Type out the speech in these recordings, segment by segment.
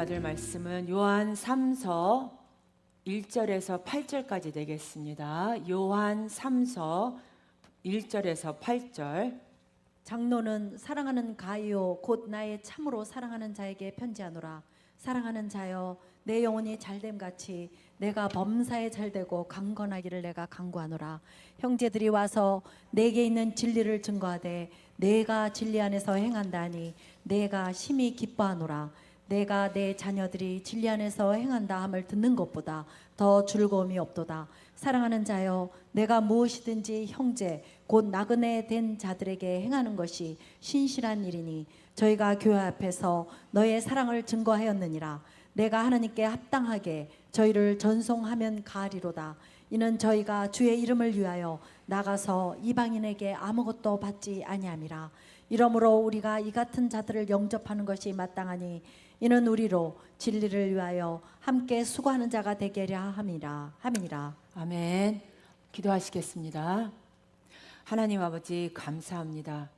받을 말씀은 요한 3서 1절에서 8절까지 되겠습니다. 요한 3서 1절에서 8절. 장로는 사랑하는 가이오 곧 나의 참으로 사랑하는 자에게 편지하노라. 사랑하는 자여, 내 영혼이 잘됨 같이 내가 범사에 잘되고 강건하기를 내가 간구하노라. 형제들이 와서 내게 있는 진리를 증거하되 내가 진리 안에서 행한다니 내가 심히 기뻐하노라. 내가 내 자녀들이 진리 안에서 행한다 함을 듣는 것보다 더 즐거움이 없도다. 사랑하는 자여, 내가 무엇이든지 형제 곧 나그네 된 자들에게 행하는 것이 신실한 일이니 저희가 교회 앞에서 너의 사랑을 증거하였느니라. 내가 하나님께 합당하게 저희를 전송하면 가리로다. 이는 저희가 주의 이름을 위하여 나가서 이방인에게 아무것도 받지 아니함이라. 이러므로 우리가 이 같은 자들을 영접하는 것이 마땅하니 이는 우리로 진리를 위하여 함께 수고하는 자가 되게 함이니라. 아멘. 기도하시겠습니다. 하나님 아버지, 감사합니다.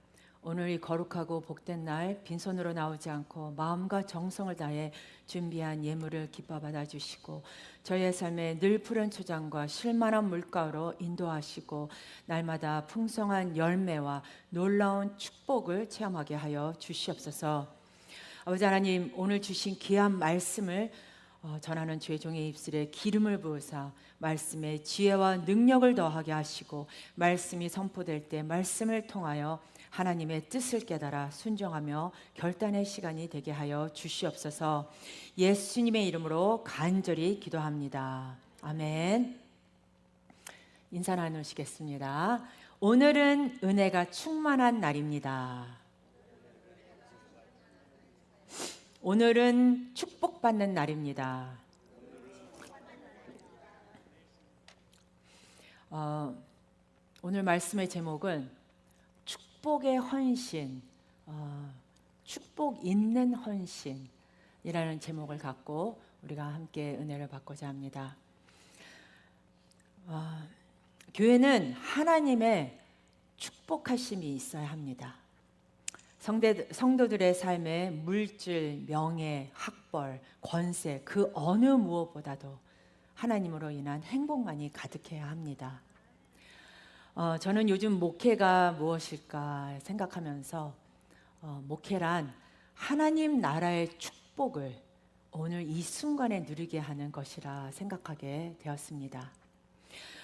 오늘 이 거룩하고 복된 날 빈손으로 나오지 않고 마음과 정성을 다해 준비한 예물을 기뻐 받아주시고 저희의 삶에 늘 푸른 초장과 쉴만한 물가로 인도하시고 날마다 풍성한 열매와 놀라운 축복을 체험하게 하여 주시옵소서. 아버지 하나님, 오늘 주신 귀한 말씀을 전하는 주의 종의 입술에 기름을 부으사 말씀에 지혜와 능력을 더하게 하시고 말씀이 선포될 때 말씀을 통하여 하나님의 뜻을 깨달아 순종하며 결단의 시간이 되게 하여 주시옵소서. 예수님의 이름으로 간절히 기도합니다. 아멘. 인사 나누시겠습니다. 오늘은 은혜가 충만한 날입니다. 오늘은 축복받는 날입니다. 오늘 말씀의 제목은 축복의 헌신, 축복 있는 헌신이라는 제목을 갖고 우리가 함께 은혜를 받고자 합니다. 교회는 하나님의 축복하심이 있어야 합니다. 성도들의 삶에 물질, 명예, 학벌, 권세 그 어느 무엇보다도 하나님으로 인한 행복만이 가득해야 합니다. 저는 요즘 목회가 무엇일까 생각하면서 목회란 하나님 나라의 축복을 오늘 이 순간에 누리게 하는 것이라 생각하게 되었습니다.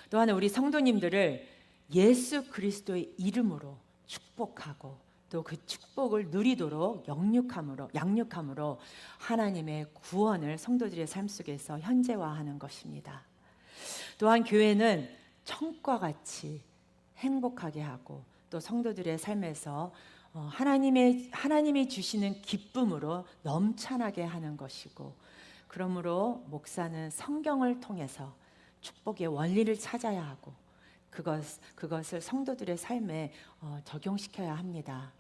또한 우리 성도님들을 예수 그리스도의 이름으로 축복하고 또 그 축복을 누리도록 양육함으로 하나님의 구원을 성도들의 삶 속에서 현재화하는 것입니다. 또한 교회는 천과 같이 행복하게 하고 또 성도들의 삶에서 하나님이 주시는 기쁨으로 넘쳐나게 하는 것이고, 그러므로 목사는 성경을 통해서 축복의 원리를 찾아야 하고 그것을 성도들의 삶에 적용시켜야 합니다.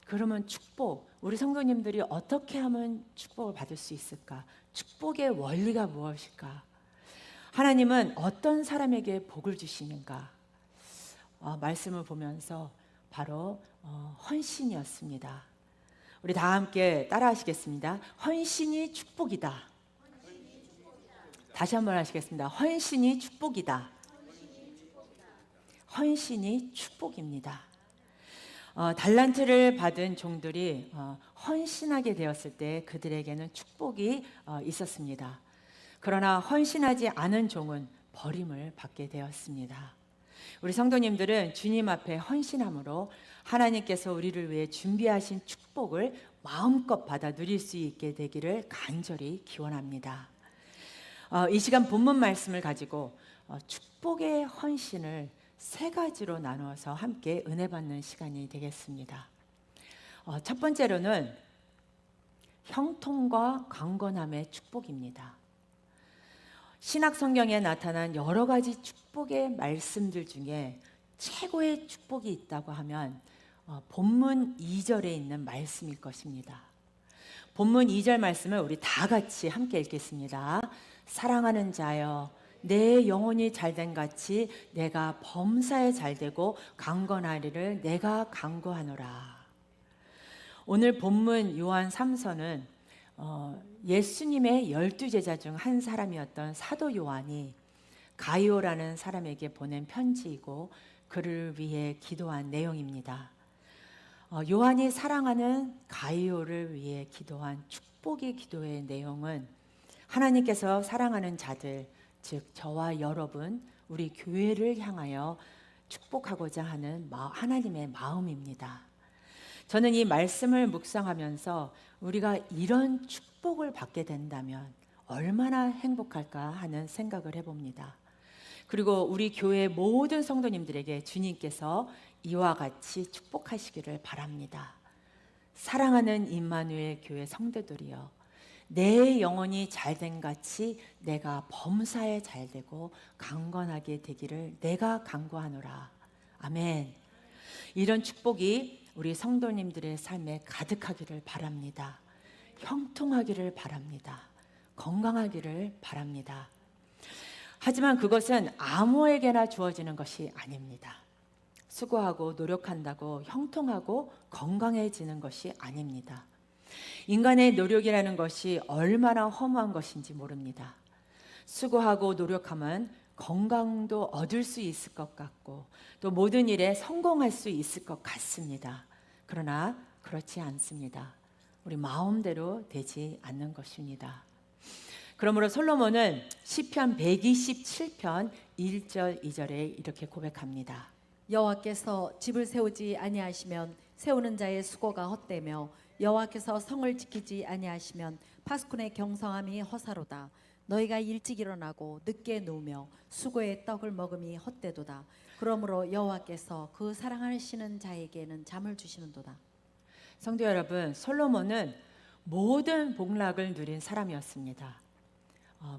그러면 축복, 우리 성도님들이 어떻게 하면 축복을 받을 수 있을까? 축복의 원리가 무엇일까? 하나님은 어떤 사람에게 복을 주시는가? 말씀을 보면서 바로 헌신이었습니다. 우리 다 함께 따라 하시겠습니다. 헌신이 축복이다. 다시 한번 하시겠습니다. 헌신이 축복이다. 헌신이 축복입니다. 달란트를 받은 종들이 헌신하게 되었을 때 그들에게는 축복이 있었습니다. 그러나 헌신하지 않은 종은 버림을 받게 되었습니다. 우리 성도님들은 주님 앞에 헌신함으로 하나님께서 우리를 위해 준비하신 축복을 마음껏 받아 누릴 수 있게 되기를 간절히 기원합니다. 이 시간 본문 말씀을 가지고 축복의 헌신을 세 가지로 나누어서 함께 은혜 받는 시간이 되겠습니다. 첫 번째로는 형통과 강건함의 축복입니다. 신약 성경에 나타난 여러 가지 축복의 말씀들 중에 최고의 축복이 있다고 하면 본문 2절에 있는 말씀일 것입니다. 본문 2절 말씀을 우리 다 같이 함께 읽겠습니다. 사랑하는 자여, 내 영혼이 잘된 같이 내가 범사에 잘되고 강건하리를 내가 간구하노라. 오늘 본문 요한 3서는 예수님의 12제자 중 한 사람이었던 사도 요한이 가이오라는 사람에게 보낸 편지이고 그를 위해 기도한 내용입니다. 요한이 사랑하는 가이오를 위해 기도한 축복의 기도의 내용은 하나님께서 사랑하는 자들, 즉 저와 여러분, 우리 교회를 향하여 축복하고자 하는 하나님의 마음입니다. 저는 이 말씀을 묵상하면서 우리가 이런 축복을 받게 된다면 얼마나 행복할까 하는 생각을 해봅니다. 그리고 우리 교회 모든 성도님들에게 주님께서 이와 같이 축복하시기를 바랍니다. 사랑하는 임마누엘 교회 성도들이여, 내 영혼이 잘된 같이 내가 범사에 잘되고 강건하게 되기를 내가 간구하노라. 아멘. 이런 축복이 우리 성도님들의 삶에 가득하기를 바랍니다. 형통하기를 바랍니다. 건강하기를 바랍니다. 하지만 그것은 아무에게나 주어지는 것이 아닙니다. 수고하고 노력한다고 형통하고 건강해지는 것이 아닙니다. 인간의 노력이라는 것이 얼마나 허무한 것인지 모릅니다. 수고하고 노력하면 건강도 얻을 수 있을 것 같고 또 모든 일에 성공할 수 있을 것 같습니다. 그러나 그렇지 않습니다. 우리 마음대로 되지 않는 것입니다. 그러므로 솔로몬은 시편 127편 1절 2절에 이렇게 고백합니다. 여호와께서 집을 세우지 아니하시면 세우는 자의 수고가 헛되며 여호와께서 성을 지키지 아니하시면 파수꾼의 경성함이 허사로다. 너희가 일찍 일어나고 늦게 누우며 수고의 떡을 먹음이 헛되도다. 그러므로 여호와께서 그 사랑하시는 자에게는 잠을 주시는도다. 성도 여러분, 솔로몬은 모든 복락을 누린 사람이었습니다.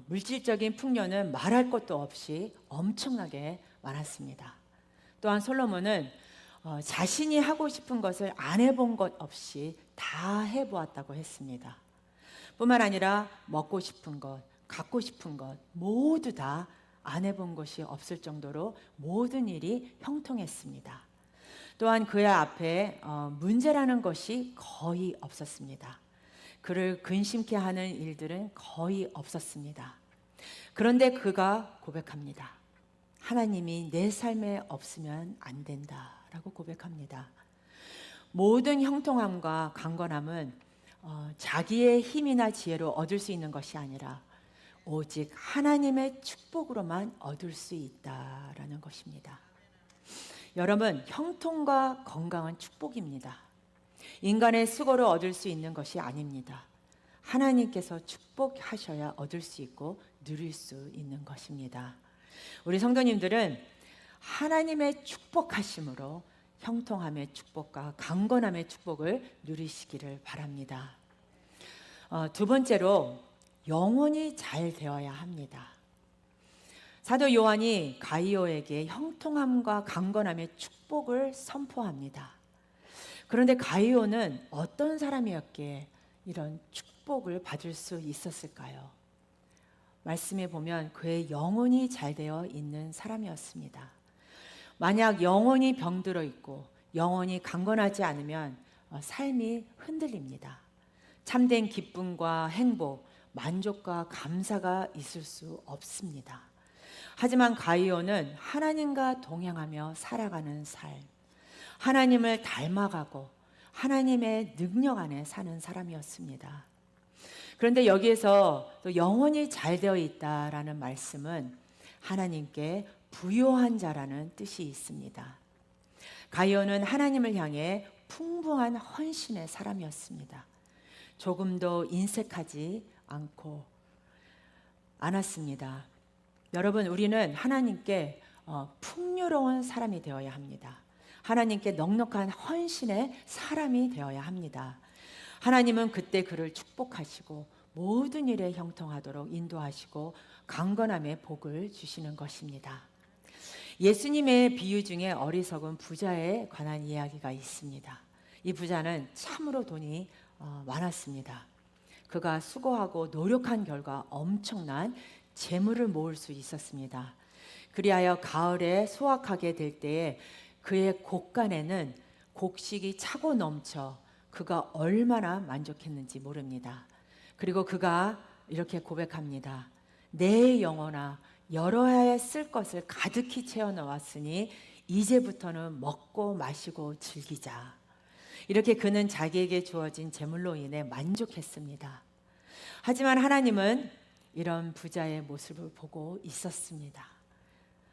물질적인 풍요는 말할 것도 없이 엄청나게 많았습니다. 또한 솔로몬은 자신이 하고 싶은 것을 안 해본 것 없이 다 해보았다고 했습니다. 뿐만 아니라 먹고 싶은 것, 갖고 싶은 것 모두 다 안 해본 것이 없을 정도로 모든 일이 형통했습니다. 또한 그의 앞에 문제라는 것이 거의 없었습니다. 그를 근심케 하는 일들은 거의 없었습니다. 그런데 그가 고백합니다. 하나님이 내 삶에 없으면 안 된다라고 고백합니다. 모든 형통함과 강건함은 자기의 힘이나 지혜로 얻을 수 있는 것이 아니라 오직 하나님의 축복으로만 얻을 수 있다라는 것입니다. 여러분, 형통과 건강은 축복입니다. 인간의 수고로 얻을 수 있는 것이 아닙니다. 하나님께서 축복하셔야 얻을 수 있고 누릴 수 있는 것입니다. 우리 성도님들은 하나님의 축복하심으로 형통함의 축복과 강건함의 축복을 누리시기를 바랍니다. 두 번째로 영혼이 잘 되어야 합니다. 사도 요한이 가이오에게 형통함과 강건함의 축복을 선포합니다. 그런데 가이오는 어떤 사람이었기에 이런 축복을 받을 수 있었을까요? 말씀에 보면 그의 영혼이 잘 되어 있는 사람이었습니다. 만약 영혼이 병들어 있고 영혼이 강건하지 않으면 삶이 흔들립니다. 참된 기쁨과 행복, 만족과 감사가 있을 수 없습니다. 하지만 가이오는 하나님과 동행하며 살아가는 삶, 하나님을 닮아가고 하나님의 능력 안에 사는 사람이었습니다. 그런데 여기에서 또 영혼이 잘 되어 있다라는 말씀은 하나님께 부요한 자라는 뜻이 있습니다. 가이오는 하나님을 향해 풍부한 헌신의 사람이었습니다. 조금도 인색하지 않았습니다. 여러분, 우리는 하나님께 풍요로운 사람이 되어야 합니다. 하나님께 넉넉한 헌신의 사람이 되어야 합니다. 하나님은 그때 그를 축복하시고 모든 일에 형통하도록 인도하시고 강건함의 복을 주시는 것입니다. 예수님의 비유 중에 어리석은 부자에 관한 이야기가 있습니다. 이 부자는 참으로 돈이 많았습니다. 그가 수고하고 노력한 결과 엄청난 재물을 모을 수 있었습니다. 그리하여 가을에 수확하게 될 때에 그의 곡간에는 곡식이 차고 넘쳐 그가 얼마나 만족했는지 모릅니다. 그리고 그가 이렇게 고백합니다. 내 영혼아 열어야 쓸 것을 가득히 채워 넣었으니 이제부터는 먹고 마시고 즐기자. 이렇게 그는 자기에게 주어진 재물로 인해 만족했습니다. 하지만 하나님은 이런 부자의 모습을 보고 있었습니다.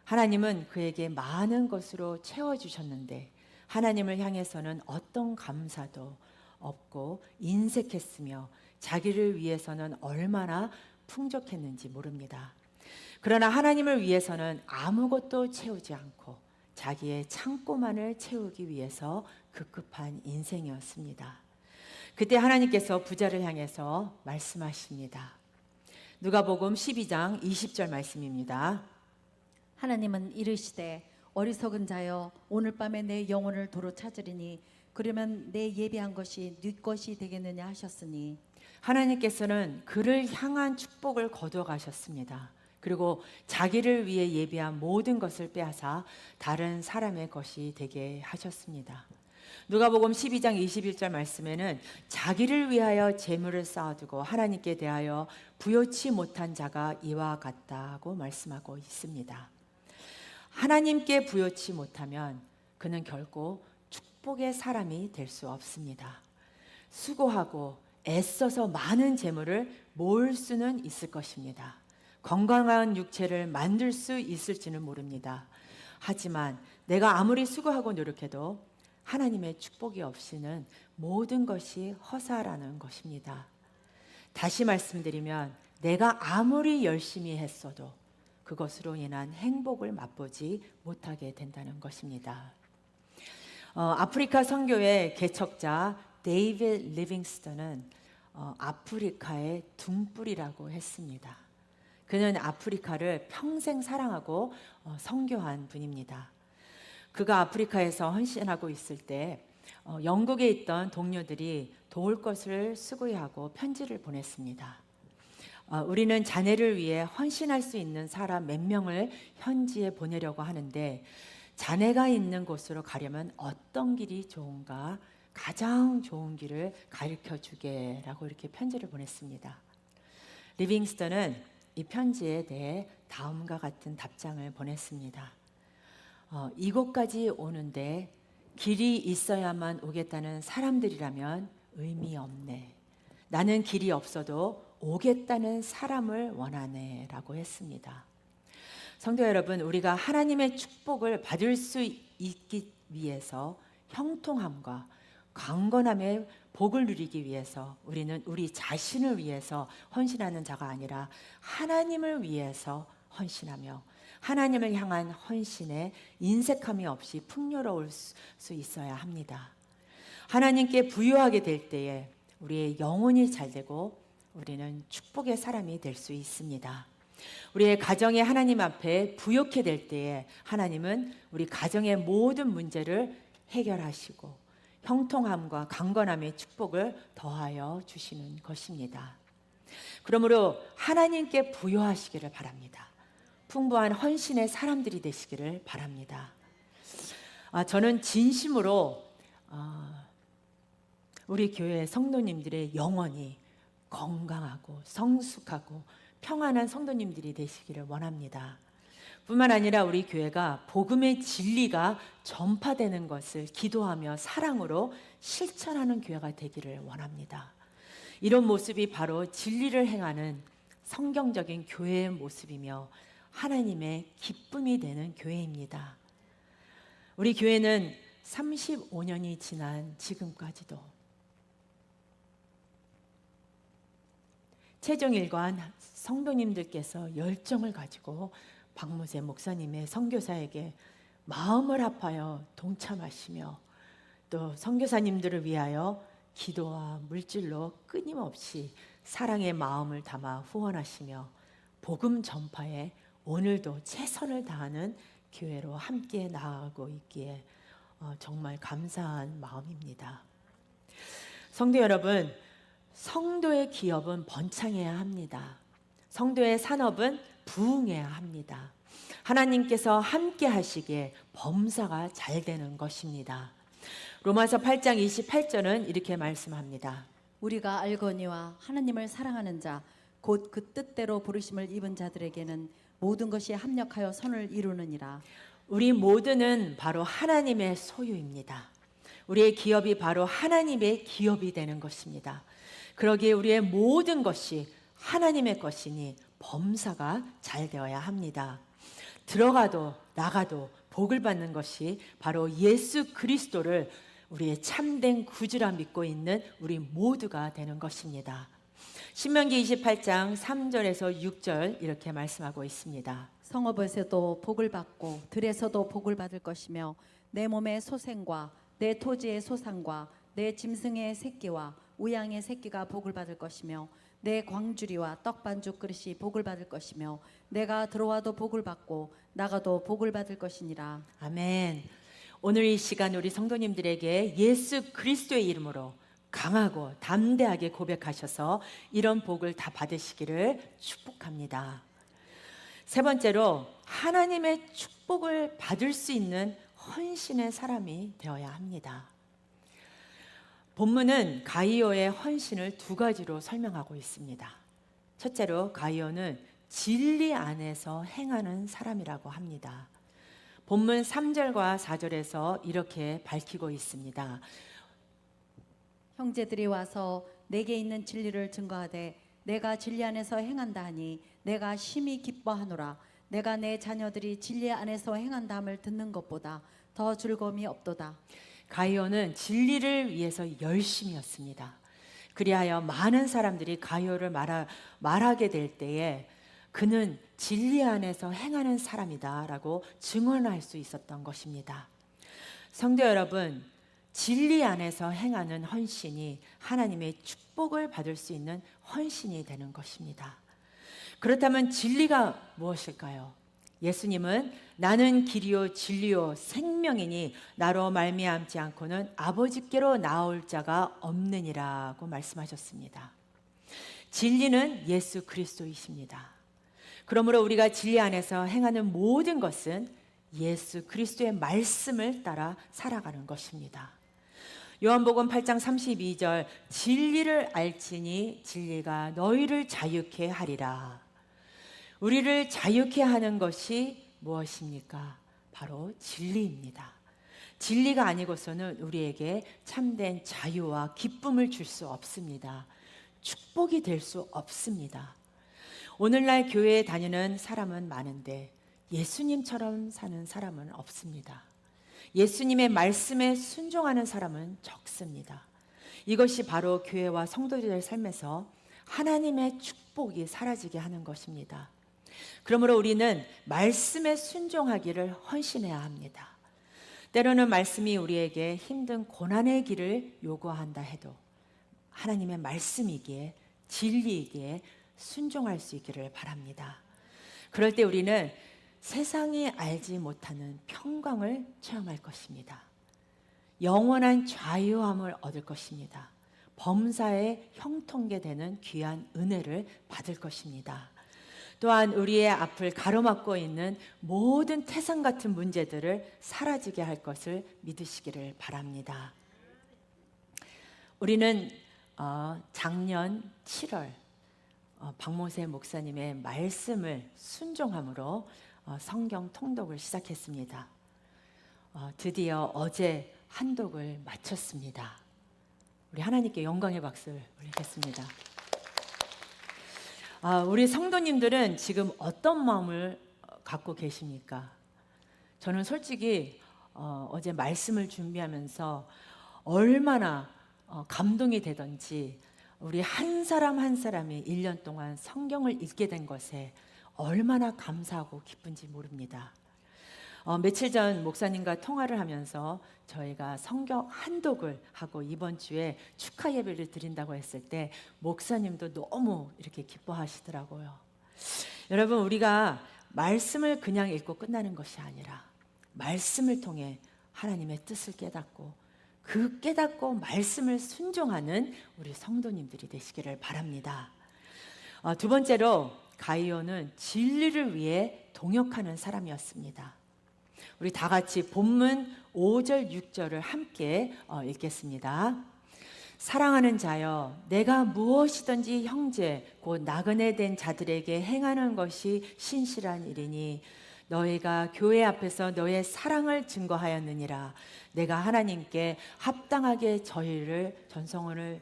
하나님은 그에게 많은 것으로 채워주셨는데 하나님을 향해서는 어떤 감사도 없고 인색했으며 자기를 위해서는 얼마나 풍족했는지 모릅니다. 그러나 하나님을 위해서는 아무것도 채우지 않고 자기의 창고만을 채우기 위해서 급급한 인생이었습니다. 그때 하나님께서 부자를 향해서 말씀하십니다. 누가복음 12장 20절 말씀입니다. 하나님은 이르시되 어리석은 자여 오늘 밤에 내 영혼을 도로 찾으리니 그러면 내 예비한 것이 네 것이 되겠느냐 하셨으니 하나님께서는 그를 향한 축복을 거두어 가셨습니다. 그리고 자기를 위해 예비한 모든 것을 빼앗아 다른 사람의 것이 되게 하셨습니다. 누가복음 12장 21절 말씀에는 자기를 위하여 재물을 쌓아두고 하나님께 대하여 부요치 못한 자가 이와 같다고 말씀하고 있습니다. 하나님께 부요치 못하면 그는 결코 축복의 사람이 될 수 없습니다. 수고하고 애써서 많은 재물을 모을 수는 있을 것입니다. 건강한 육체를 만들 수 있을지는 모릅니다. 하지만 내가 아무리 수고하고 노력해도 하나님의 축복이 없이는 모든 것이 허사라는 것입니다. 다시 말씀드리면 내가 아무리 열심히 했어도 그것으로 인한 행복을 맛보지 못하게 된다는 것입니다. 아프리카 선교의 개척자 데이빗 리빙스턴은 아프리카의 등불이라고 했습니다. 그는 아프리카를 평생 사랑하고 선교한 분입니다. 그가 아프리카에서 헌신하고 있을 때 영국에 있던 동료들이 도울 것을 수고하고 편지를 보냈습니다. 우리는 자네를 위해 헌신할 수 있는 사람 몇 명을 현지에 보내려고 하는데 자네가 있는 곳으로 가려면 어떤 길이 좋은가 가장 좋은 길을 가르쳐 주게라고 이렇게 편지를 보냈습니다. 리빙스턴은 이 편지에 대해 다음과 같은 답장을 보냈습니다. 이곳까지 오는데 길이 있어야만 오겠다는 사람들이라면 의미 없네. 나는 길이 없어도 오겠다는 사람을 원하네 라고 했습니다. 성도 여러분, 우리가 하나님의 축복을 받을 수 있기 위해서 형통함과 강건함의 복을 누리기 위해서 우리는 우리 자신을 위해서 헌신하는 자가 아니라 하나님을 위해서 헌신하며 하나님을 향한 헌신에 인색함이 없이 풍요로울 수 있어야 합니다. 하나님께 부유하게 될 때에 우리의 영혼이 잘 되고 우리는 축복의 사람이 될 수 있습니다. 우리의 가정이 하나님 앞에 부욕해 될 때에 하나님은 우리 가정의 모든 문제를 해결하시고 형통함과 강건함의 축복을 더하여 주시는 것입니다. 그러므로 하나님께 부요하시기를 바랍니다. 풍부한 헌신의 사람들이 되시기를 바랍니다. 저는 진심으로 우리 교회 성도님들의 영혼이 건강하고 성숙하고 평안한 성도님들이 되시기를 원합니다. 뿐만 아니라 우리 교회가 복음의 진리가 전파되는 것을 기도하며 사랑으로 실천하는 교회가 되기를 원합니다. 이런 모습이 바로 진리를 행하는 성경적인 교회의 모습이며 하나님의 기쁨이 되는 교회입니다. 우리 교회는 35년이 지난 지금까지도 최종일관 성도님들께서 열정을 가지고 박무세 목사님의 선교사에게 마음을 합하여 동참하시며 또 선교사님들을 위하여 기도와 물질로 끊임없이 사랑의 마음을 담아 후원하시며 복음 전파에 오늘도 최선을 다하는 교회로 함께 나아가고 있기에 정말 감사한 마음입니다. 성도 여러분, 성도의 기업은 번창해야 합니다. 성도의 산업은 부흥해야 합니다. 하나님께서 함께 하시기에 범사가 잘 되는 것입니다. 로마서 8장 28절은 이렇게 말씀합니다. 우리가 알거니와 하나님을 사랑하는 자 곧 그 뜻대로 부르심을 입은 자들에게는 모든 것이 합력하여 선을 이루느니라. 우리 모두는 바로 하나님의 소유입니다. 우리의 기업이 바로 하나님의 기업이 되는 것입니다. 그러기에 우리의 모든 것이 하나님의 것이니 범사가 잘 되어야 합니다. 들어가도 나가도 복을 받는 것이 바로 예수 그리스도를 우리의 참된 구주라 믿고 있는 우리 모두가 되는 것입니다. 신명기 28장 3절에서 6절 이렇게 말씀하고 있습니다. 성읍에서도 복을 받고 들에서도 복을 받을 것이며 내 몸의 소생과 내 토지의 소산과 내 짐승의 새끼와 우양의 새끼가 복을 받을 것이며 내 광주리와 떡반죽 그릇이 복을 받을 것이며 내가 들어와도 복을 받고 나가도 복을 받을 것이니라. 아멘. 오늘 이 시간 우리 성도님들에게 예수 그리스도의 이름으로 강하고 담대하게 고백하셔서 이런 복을 다 받으시기를 축복합니다. 세 번째로 하나님의 축복을 받을 수 있는 헌신의 사람이 되어야 합니다. 본문은 가이오의 헌신을 두 가지로 설명하고 있습니다. 첫째로 가이오는 진리 안에서 행하는 사람이라고 합니다. 본문 3절과 4절에서 이렇게 밝히고 있습니다. 형제들이 와서 내게 있는 진리를 증거하되 내가 진리 안에서 행한다 하니 내가 심히 기뻐하노라. 내가 내 자녀들이 진리 안에서 행한다함을 듣는 것보다 더 즐거움이 없도다. 가이오는 진리를 위해서 열심이었습니다. 그리하여 많은 사람들이 가이오를 말하게 될 때에 그는 진리 안에서 행하는 사람이다라고 증언할 수 있었던 것입니다. 성도 여러분, 진리 안에서 행하는 헌신이 하나님의 축복을 받을 수 있는 헌신이 되는 것입니다. 그렇다면 진리가 무엇일까요? 예수님은 나는 길이요 진리요 생명이니 나로 말미암지 않고는 아버지께로 나올 자가 없느니라고 말씀하셨습니다. 진리는 예수 그리스도이십니다. 그러므로 우리가 진리 안에서 행하는 모든 것은 예수 그리스도의 말씀을 따라 살아가는 것입니다. 요한복음 8장 32절 진리를 알지니 진리가 너희를 자유케 하리라. 우리를 자유케 하는 것이 무엇입니까? 바로 진리입니다. 진리가 아니고서는 우리에게 참된 자유와 기쁨을 줄 수 없습니다. 축복이 될 수 없습니다. 오늘날 교회에 다니는 사람은 많은데 예수님처럼 사는 사람은 없습니다. 예수님의 말씀에 순종하는 사람은 적습니다. 이것이 바로 교회와 성도들의 삶에서 하나님의 축복이 사라지게 하는 것입니다. 그러므로 우리는 말씀에 순종하기를 헌신해야 합니다. 때로는 말씀이 우리에게 힘든 고난의 길을 요구한다 해도 하나님의 말씀이기에 진리이기에 순종할 수 있기를 바랍니다. 그럴 때 우리는 세상이 알지 못하는 평강을 체험할 것입니다. 영원한 자유함을 얻을 것입니다. 범사에 형통케 되는 귀한 은혜를 받을 것입니다. 또한 우리의 앞을 가로막고 있는 모든 태산 같은 문제들을 사라지게 할 것을 믿으시기를 바랍니다. 우리는 작년 7월 박모세 목사님의 말씀을 순종함으로 성경 통독을 시작했습니다. 드디어 어제 한독을 마쳤습니다. 우리 하나님께 영광의 박수를 올리겠습니다. 우리 성도님들은 지금 어떤 마음을 갖고 계십니까? 저는 솔직히 어제 말씀을 준비하면서 얼마나 감동이 되던지 우리 한 사람 한 사람이 1년 동안 성경을 읽게 된 것에 얼마나 감사하고 기쁜지 모릅니다. 며칠 전 목사님과 통화를 하면서 저희가 성경 한독을 하고 이번 주에 축하 예배를 드린다고 했을 때 목사님도 너무 이렇게 기뻐하시더라고요. 여러분, 우리가 말씀을 그냥 읽고 끝나는 것이 아니라 말씀을 통해 하나님의 뜻을 깨닫고 그 깨닫고 말씀을 순종하는 우리 성도님들이 되시기를 바랍니다. 두 번째로 가이오는 진리를 위해 동역하는 사람이었습니다. 우리 다 같이 본문 5절, 6절을 함께 읽겠습니다. 사랑하는 자여, 내가 무엇이든지 형제 곧 나그네 된 자들에게 행하는 것이 신실한 일이니 너희가 교회 앞에서 너의 사랑을 증거하였느니라. 내가 하나님께 합당하게 저희를 전성을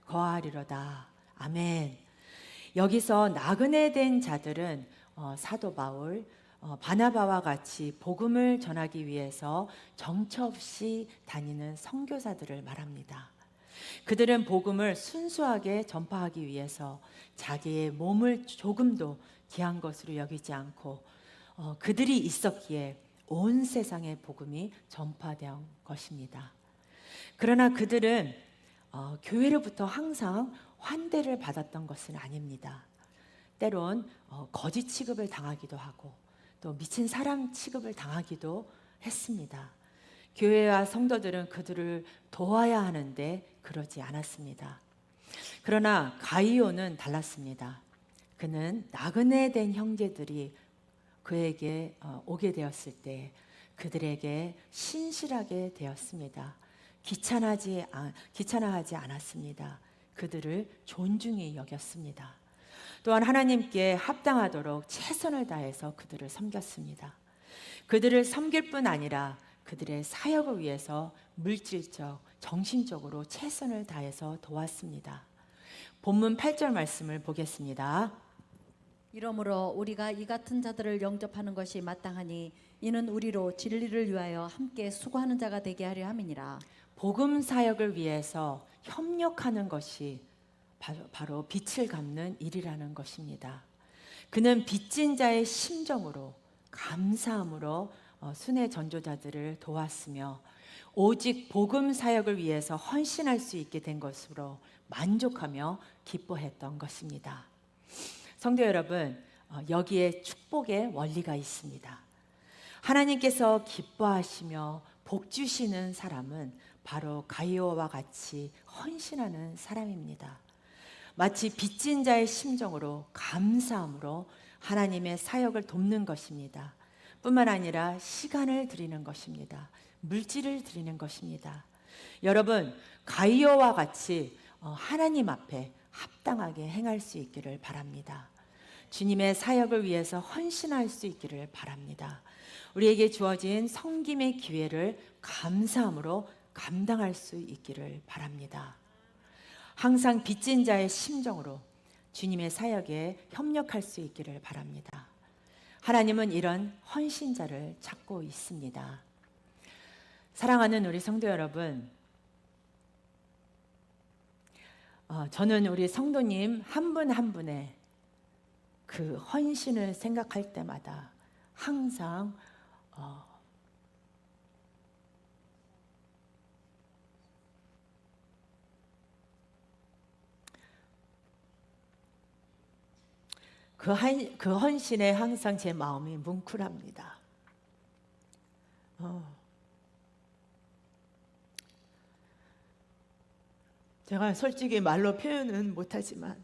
거하리로다. 아멘. 여기서 나그네 된 자들은 사도 바울, 바나바와 같이 복음을 전하기 위해서 정처 없이 다니는 선교사들을 말합니다. 그들은 복음을 순수하게 전파하기 위해서 자기의 몸을 조금도 귀한 것으로 여기지 않고 그들이 있었기에 온 세상에 복음이 전파된 것입니다. 그러나 그들은 교회로부터 항상 환대를 받았던 것은 아닙니다. 때론 거지 취급을 당하기도 하고 또 미친 사람 취급을 당하기도 했습니다. 교회와 성도들은 그들을 도와야 하는데 그러지 않았습니다. 그러나 가이오는 달랐습니다. 그는 나그네 된 형제들이 그에게 오게 되었을 때 그들에게 신실하게 되었습니다. 귀찮아하지 않았습니다. 그들을 존중히 여겼습니다. 또한 하나님께 합당하도록 최선을 다해서 그들을 섬겼습니다. 그들을 섬길 뿐 아니라 그들의 사역을 위해서 물질적, 정신적으로 최선을 다해서 도왔습니다. 본문 8절 말씀을 보겠습니다. 이러므로 우리가 이 같은 자들을 영접하는 것이 마땅하니 이는 우리로 진리를 위하여 함께 수고하는 자가 되게 하려 함이니라. 복음 사역을 위해서 협력하는 것이 바로 빛을 갚는 일이라는 것입니다. 그는 빚진 자의 심정으로 감사함으로 순회 전도자들을 도왔으며 오직 복음 사역을 위해서 헌신할 수 있게 된 것으로 만족하며 기뻐했던 것입니다. 성도 여러분, 여기에 축복의 원리가 있습니다. 하나님께서 기뻐하시며 복 주시는 사람은 바로 가이오와 같이 헌신하는 사람입니다. 마치 빚진 자의 심정으로 감사함으로 하나님의 사역을 돕는 것입니다. 뿐만 아니라 시간을 드리는 것입니다. 물질을 드리는 것입니다. 여러분, 가이오와 같이 하나님 앞에 합당하게 행할 수 있기를 바랍니다. 주님의 사역을 위해서 헌신할 수 있기를 바랍니다. 우리에게 주어진 섬김의 기회를 감사함으로 감당할 수 있기를 바랍니다. 항상 빚진 자의 심정으로 주님의 사역에 협력할 수 있기를 바랍니다. 하나님은 이런 헌신자를 찾고 있습니다. 사랑하는 우리 성도 여러분, 저는 우리 성도님 한 분 한 분의 그 헌신을 생각할 때마다 항상 그 헌신에 항상 제 마음이 뭉클합니다. 제가 솔직히 말로 표현은 못하지만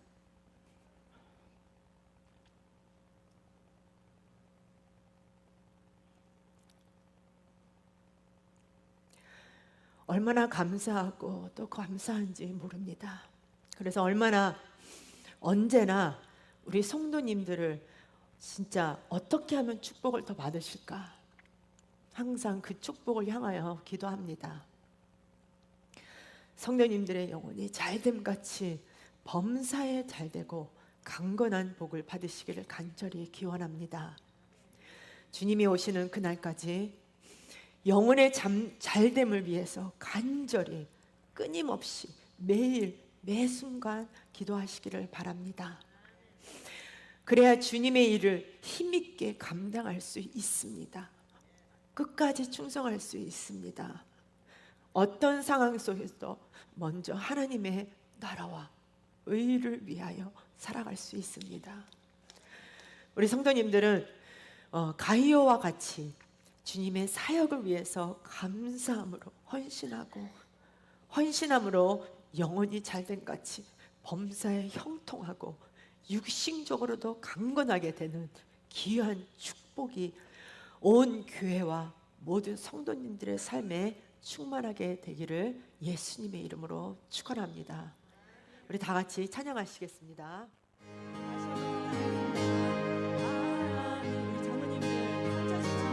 얼마나 감사하고 또 감사한지 모릅니다. 그래서 언제나 우리 성도님들을 진짜 어떻게 하면 축복을 더 받으실까? 항상 그 축복을 향하여 기도합니다. 성도님들의 영혼이 잘됨 같이 범사에 잘되고 강건한 복을 받으시기를 간절히 기원합니다. 주님이 오시는 그날까지 영혼의 잘됨을 위해서 간절히 끊임없이 매일 매순간 기도하시기를 바랍니다. 그래야 주님의 일을 힘있게 감당할 수 있습니다. 끝까지 충성할 수 있습니다. 어떤 상황 속에서도 먼저 하나님의 나라와 의를 위하여 살아갈 수 있습니다. 우리 성도님들은 가이오와 같이 주님의 사역을 위해서 감사함으로 헌신함으로 영혼이 잘된 같이 범사에 형통하고 육신적으로도 강건하게 되는 귀한 축복이 온 교회와 모든 성도님들의 삶에 충만하게 되기를 예수님의 이름으로 축원합니다. 우리 다 같이 찬양하시겠습니다. 우리 장로님들 한 자씩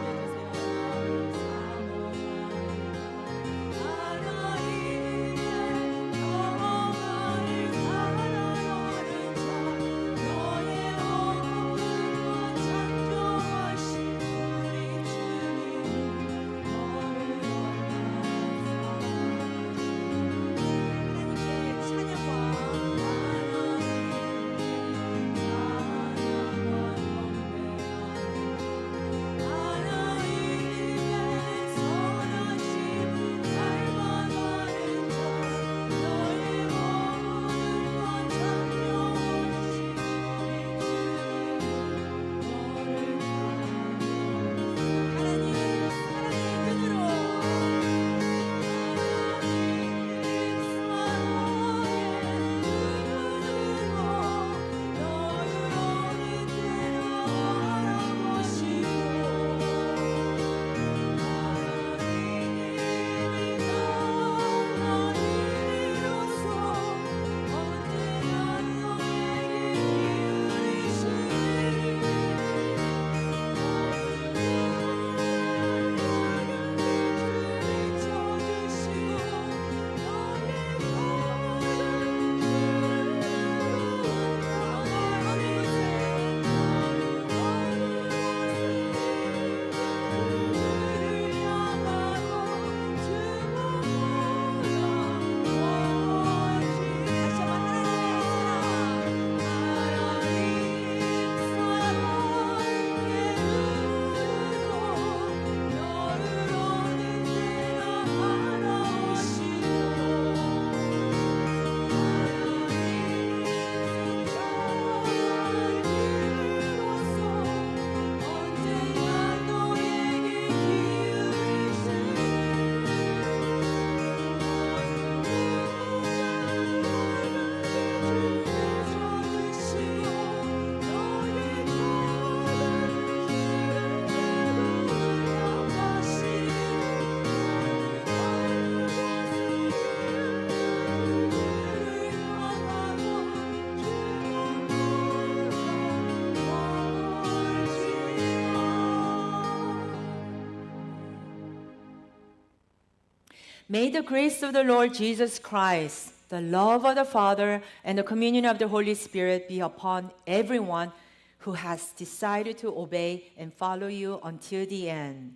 May the grace of the Lord Jesus Christ, the love of the Father, and the communion of the Holy Spirit be upon everyone who has decided to obey and follow you until the end.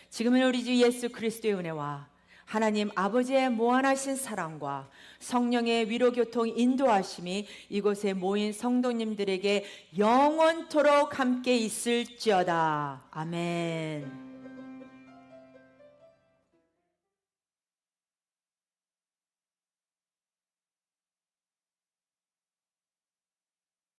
지금은 우리 주 예수 그리스도의 은혜와 하나님 아버지의 무한하신 사랑과 성령의 위로교통 인도하심이 이곳에 모인 성도님들에게 영원토록 함께 있을지어다. 아멘.